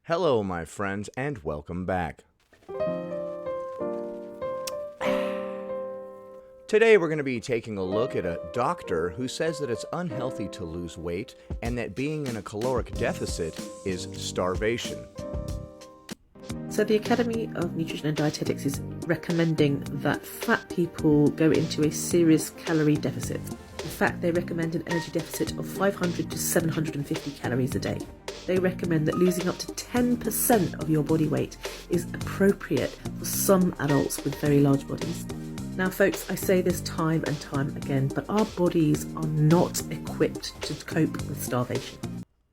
Hello, my friends, and welcome back. Today we're going to be taking a look at a doctor who says that it's unhealthy to lose weight and that being in a caloric deficit is starvation. So the Academy of Nutrition and Dietetics is recommending that fat people go into a serious calorie deficit. In fact, they recommend an energy deficit of 500 to 750 calories a day. They recommend that losing up to 10% of your body weight is appropriate for some adults with very large bodies. Now folks, I say this time and time again, but our bodies are not equipped to cope with starvation.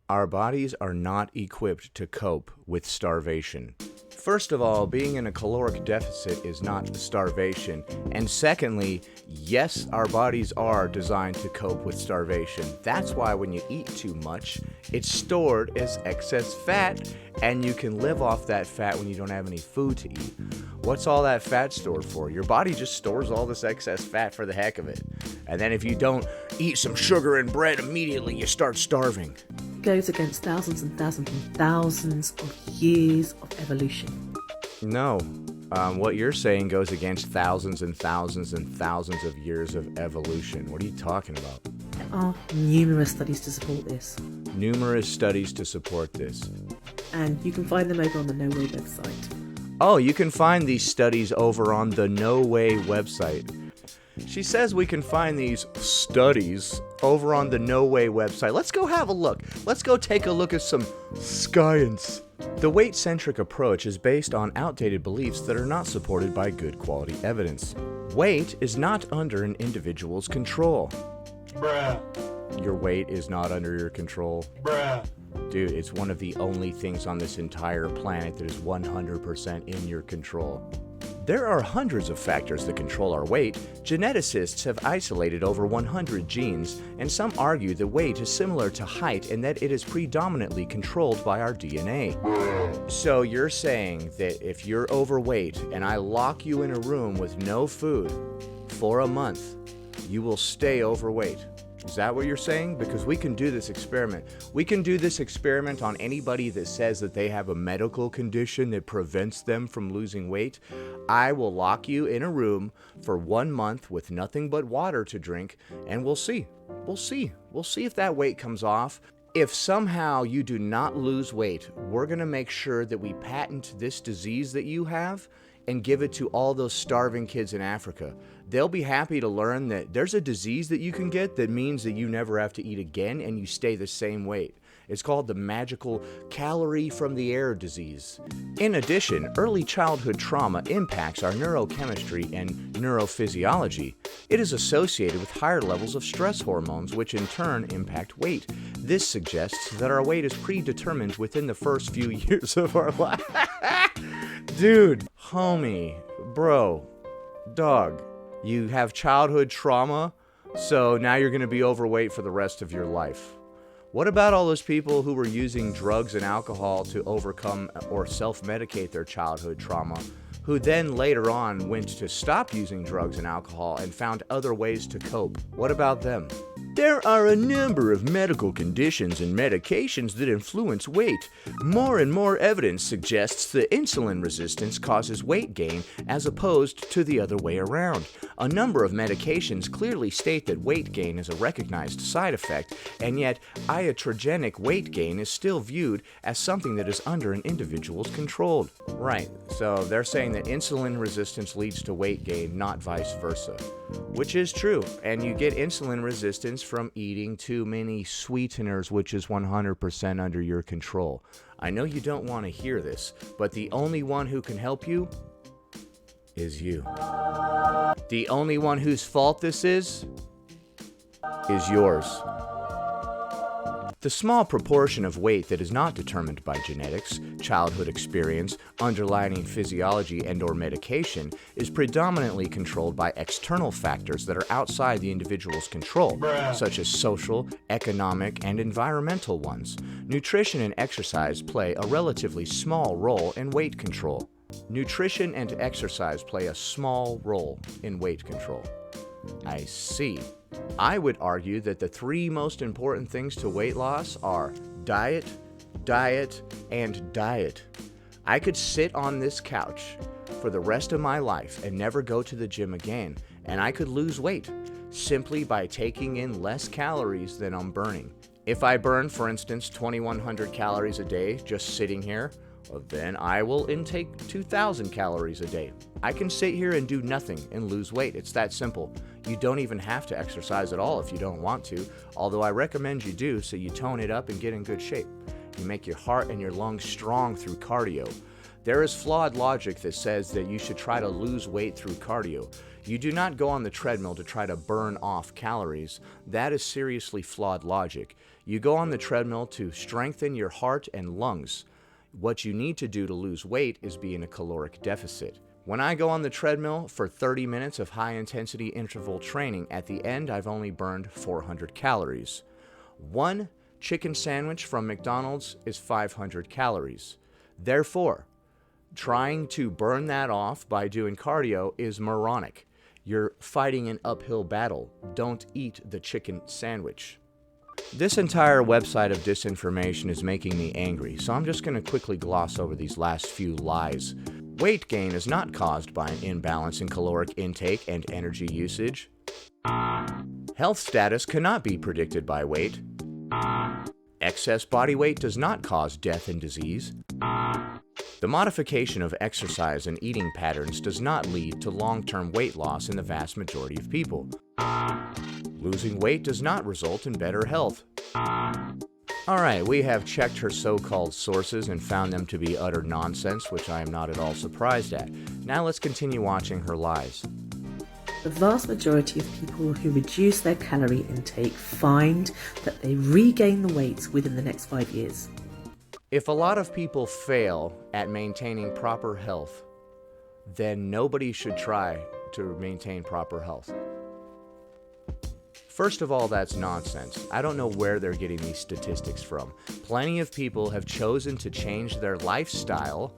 Our bodies are not equipped to cope with starvation. First of all, being in a caloric deficit is not starvation. And secondly, yes, our bodies are designed to cope with starvation. That's why when you eat too much, it's stored as excess fat, and you can live off that fat when you don't have any food to eat. What's all that fat stored for? Your body just stores all this excess fat for the heck of it. And then if you don't eat some sugar and bread immediately, you start starving. Goes against thousands and thousands and thousands of years of evolution. No. What you're saying goes against thousands and thousands and thousands of years of evolution. What are you talking about? There are numerous studies to support this. Numerous studies to support this. And you can find them over on the No Way website. Oh, you can find these studies over on the No Way website. She says we can find these studies over on the No Way website. Let's go have a look. Let's go take a look at some science. The weight-centric approach is based on outdated beliefs that are not supported by good quality evidence. Weight is not under an individual's control. Bruh. Your weight is not under your control. Bruh. Dude, it's one of the only things on this entire planet that is 100% in your control. There are hundreds of factors that control our weight. Geneticists have isolated over 100 genes, and some argue that weight is similar to height and that it is predominantly controlled by our DNA. So you're saying that if you're overweight and I lock you in a room with no food for a month, you will stay overweight? Is that what you're saying? Because we can do this experiment. We can do this experiment on anybody that says that they have a medical condition that prevents them from losing weight. I will lock you in a room for 1 month with nothing but water to drink, and we'll see. We'll see if that weight comes off. If somehow you do not lose weight, we're going to make sure that we patent this disease that you have and give it to all those starving kids in Africa. They'll be happy to learn that there's a disease that you can get that means that you never have to eat again and you stay the same weight. It's called the magical calorie from the air disease. In addition, early childhood trauma impacts our neurochemistry and neurophysiology. It is associated with higher levels of stress hormones, which in turn impact weight. This suggests that our weight is predetermined within the first few years of our life. Dude, homie, bro, dog, you have childhood trauma, so now you're going to be overweight for the rest of your life. What about all those people who were using drugs and alcohol to overcome or self-medicate their childhood trauma, who then later on went to stop using drugs and alcohol and found other ways to cope? What about them? There are a number of medical conditions and medications that influence weight. More and more evidence suggests that insulin resistance causes weight gain as opposed to the other way around. A number of medications clearly state that weight gain is a recognized side effect, and yet iatrogenic weight gain is still viewed as something that is under an individual's control. Right, so they're saying that insulin resistance leads to weight gain, not vice versa. Which is true, and you get insulin resistance from eating too many sweeteners, which is 100% under your control. I know you don't want to hear this, but the only one who can help you is you. The only one whose fault this is yours. The small proportion of weight that is not determined by genetics, childhood experience, underlying physiology, and/or medication is predominantly controlled by external factors that are outside the individual's control, such as social, economic, and environmental ones. Nutrition and exercise play a relatively small role in weight control. Nutrition and exercise play a small role in weight control. I see. I would argue that the three most important things to weight loss are diet, diet, and diet. I could sit on this couch for the rest of my life and never go to the gym again, and I could lose weight simply by taking in less calories than I'm burning. If I burn, for instance, 2,100 calories a day just sitting here, well, then I will intake 2,000 calories a day. I can sit here and do nothing and lose weight. It's that simple. You don't even have to exercise at all if you don't want to, although I recommend you do so you tone it up and get in good shape. You make your heart and your lungs strong through cardio. There is flawed logic that says that you should try to lose weight through cardio. You do not go on the treadmill to try to burn off calories. That is seriously flawed logic. You go on the treadmill to strengthen your heart and lungs. What you need to do to lose weight is be in a caloric deficit. When I go on the treadmill for 30 minutes of high-intensity interval training, at the end I've only burned 400 calories. One chicken sandwich from McDonald's is 500 calories. Therefore, trying to burn that off by doing cardio is moronic. You're fighting an uphill battle. Don't eat the chicken sandwich. This entire website of disinformation is making me angry, so I'm just going to quickly gloss over these last few lies. Weight gain is not caused by an imbalance in caloric intake and energy usage. Health status cannot be predicted by weight. Excess body weight does not cause death and disease. The modification of exercise and eating patterns does not lead to long-term weight loss in the vast majority of people. Losing weight does not result in better health. Alright, we have checked her so-called sources and found them to be utter nonsense, which I am not at all surprised at. Now let's continue watching her lies. The vast majority of people who reduce their calorie intake find that they regain the weight within the next 5 years. If a lot of people fail at maintaining proper health, then nobody should try to maintain proper health. First of all, that's nonsense. I don't know where they're getting these statistics from. Plenty of people have chosen to change their lifestyle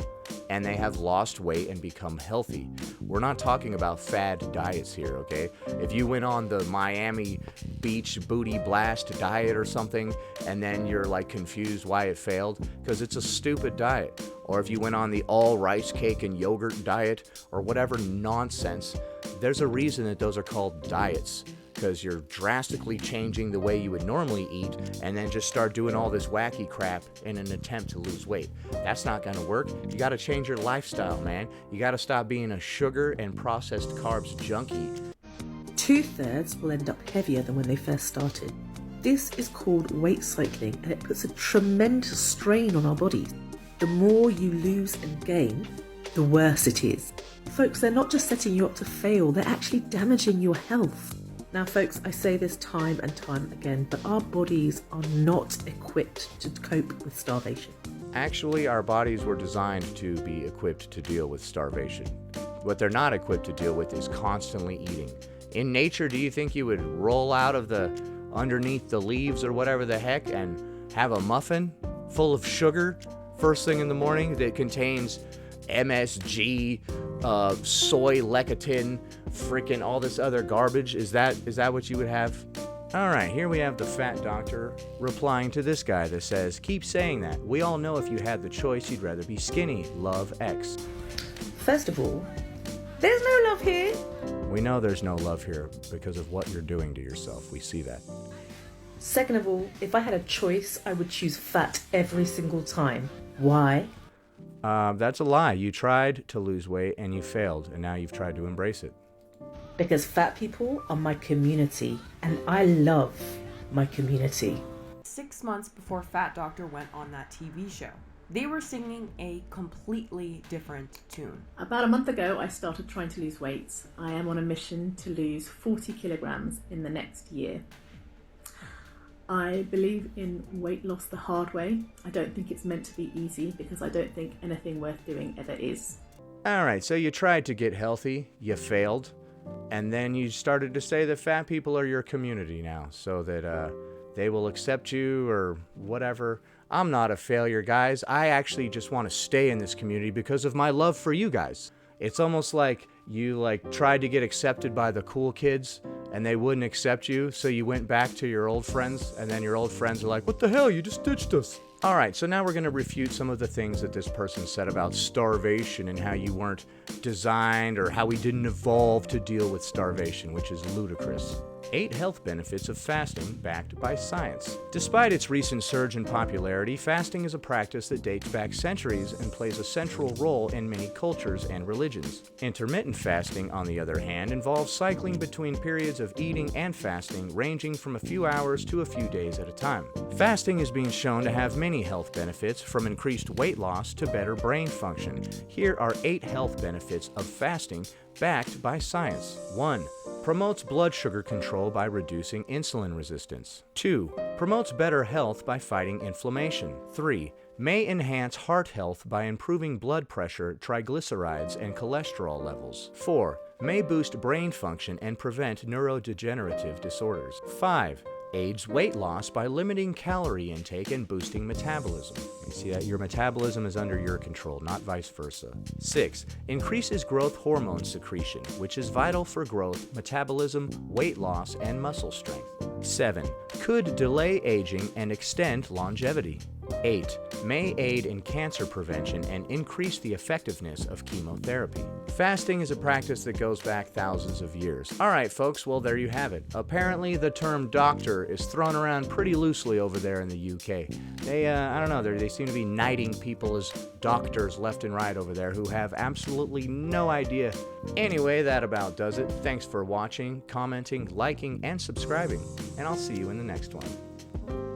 and they have lost weight and become healthy. We're not talking about fad diets here, okay? If you went on the Miami Beach Booty Blast diet or something and then you're like confused why it failed, because it's a stupid diet. Or if you went on the all rice cake and yogurt diet or whatever nonsense, there's a reason that those are called diets. Because you're drastically changing the way you would normally eat and then just start doing all this wacky crap in an attempt to lose weight. That's not going to work. You got to change your lifestyle, man. You got to stop being a sugar and processed carbs junkie. 2/3 will end up heavier than when they first started. This is called weight cycling and it puts a tremendous strain on our bodies. The more you lose and gain, the worse it is. Folks, they're not just setting you up to fail, they're actually damaging your health. Now folks, I say this time and time again, but our bodies are not equipped to cope with starvation. Actually, our bodies were designed to be equipped to deal with starvation. What they're not equipped to deal with is constantly eating. In nature, do you think you would roll out of underneath the leaves or whatever the heck and have a muffin full of sugar first thing in the morning that contains MSG, soy lecithin, freaking all this other garbage? Is that what you would have? Alright, here we have the fat doctor replying to this guy that says, keep saying that. We all know if you had the choice, you'd rather be skinny. Love X. First of all, there's no love here. We know there's no love here because of what you're doing to yourself. We see that. Second of all, if I had a choice, I would choose fat every single time. Why? That's a lie. You tried to lose weight and you failed, and now you've tried to embrace it. Because fat people are my community, and I love my community. 6 months before Fat Doctor went on that TV show, they were singing a completely different tune. About a month ago, I started trying to lose weight. I am on a mission to lose 40 kilograms in the next year. I believe in weight loss the hard way. I don't think it's meant to be easy because I don't think anything worth doing ever is. Alright, so you tried to get healthy, you failed, and then you started to say that fat people are your community now, so that they will accept you or whatever. I'm not a failure, guys. I actually just want to stay in this community because of my love for you guys. It's almost like you tried to get accepted by the cool kids and they wouldn't accept you, so you went back to your old friends, and then your old friends are like, what the hell, you just ditched us. Alright, so now we're going to refute some of the things that this person said about starvation and how you weren't designed or how we didn't evolve to deal with starvation, which is ludicrous. 8 health benefits of fasting backed by science. Despite its recent surge in popularity, fasting is a practice that dates back centuries and plays a central role in many cultures and religions. Intermittent fasting, on the other hand, involves cycling between periods of eating and fasting ranging from a few hours to a few days at a time. Fasting is being shown to have many health benefits, from increased weight loss to better brain function. Here are 8 health benefits of fasting backed by science. 1. Promotes blood sugar control by reducing insulin resistance. 2. Promotes better health by fighting inflammation. 3. May enhance heart health by improving blood pressure, triglycerides, and cholesterol levels. 4. May boost brain function and prevent neurodegenerative disorders. 5. Aids weight loss by limiting calorie intake and boosting metabolism. You see that your metabolism is under your control, not vice versa. 6. Increases growth hormone secretion, which is vital for growth, metabolism, weight loss, and muscle strength. 7. Could delay aging and extend longevity. 8. May aid in cancer prevention and increase the effectiveness of chemotherapy. Fasting is a practice that goes back thousands of years. Alright folks, well there you have it. Apparently the term doctor is thrown around pretty loosely over there in the UK. They seem to be knighting people as doctors left and right over there who have absolutely no idea. Anyway, that about does it. Thanks for watching, commenting, liking, and subscribing, and I'll see you in the next one.